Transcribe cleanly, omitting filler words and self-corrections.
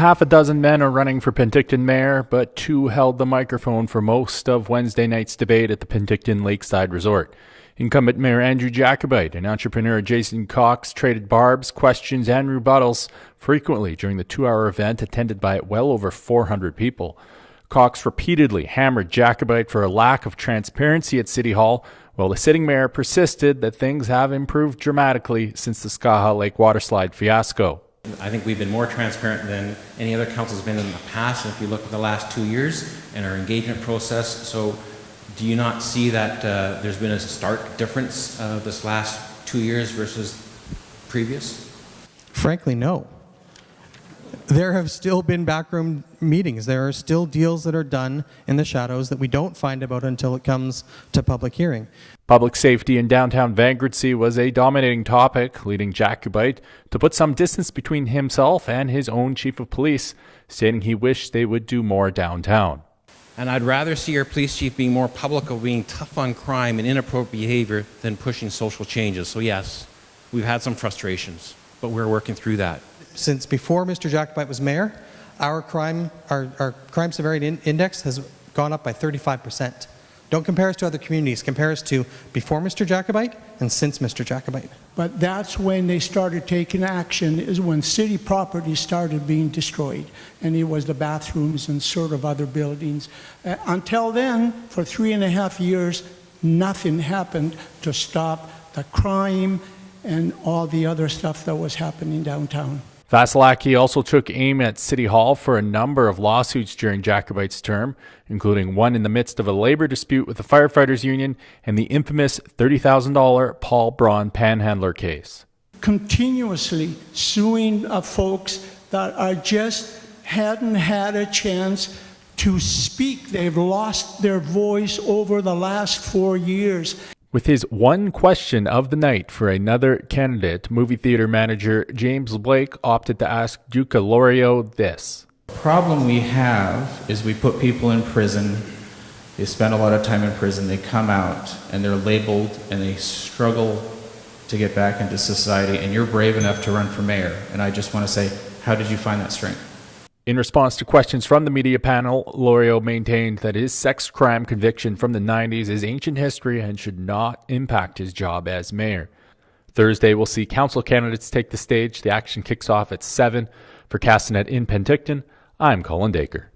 half a dozen men are running for Penticton mayor, but 2 held the microphone for most of Wednesday night's debate at the Penticton Lakeside Resort. Incumbent Mayor Andrew Jacobite and entrepreneur Jason Cox traded barbs, questions, and rebuttals frequently during the 2-hour event attended by well over 400 people. Cox repeatedly hammered Jacobite for a lack of transparency at City Hall, while the sitting mayor persisted that things have improved dramatically since the Skaha Lake waterslide fiasco. I think we've been more transparent than any other council has been in the past, if you look at the last 2 years and our engagement process. So do you not see that there's been a stark difference this last 2 years versus previous? Frankly, no. There have still been backroom meetings. There are still deals that are done in the shadows that we don't find about until it comes to public hearing. Public safety in downtown vagrancy was a dominating topic, leading Jacobite to put some distance between himself and his own chief of police, stating he wished they would do more downtown. And I'd rather see our police chief being more public of being tough on crime and inappropriate behavior than pushing social changes. So yes, we've had some frustrations, but we're working through that. Since before Mr. Jacobite was mayor, our crime severity index has gone up by 35%. Don't compare us to other communities. Compare us to before Mr. Jacobite and since Mr. Jacobite. But that's when they started taking action, is when city property started being destroyed. And it was the bathrooms and sort of other buildings. Until then, for 3.5 years, nothing happened to stop the crime and all the other stuff that was happening downtown. Vasilaki also took aim at City Hall for a number of lawsuits during Jacobite's term, including one in the midst of a labor dispute with the firefighters union and the infamous $30,000 Paul Braun panhandler case. Continuously suing folks that are just hadn't had a chance to speak. They've lost their voice over the last 4 years. With his one question of the night for another candidate, movie theater manager James Blake opted to ask Duca Lorio this. The problem we have is we put people in prison, they spend a lot of time in prison, they come out and they're labeled and they struggle to get back into society, and you're brave enough to run for mayor. And I just want to say, how did you find that strength? In response to questions from the media panel, Lorio maintained that his sex crime conviction from the 90s is ancient history and should not impact his job as mayor. Thursday, we'll see council candidates take the stage. The action kicks off at 7. For Castanet in Penticton, I'm Colin Dacre.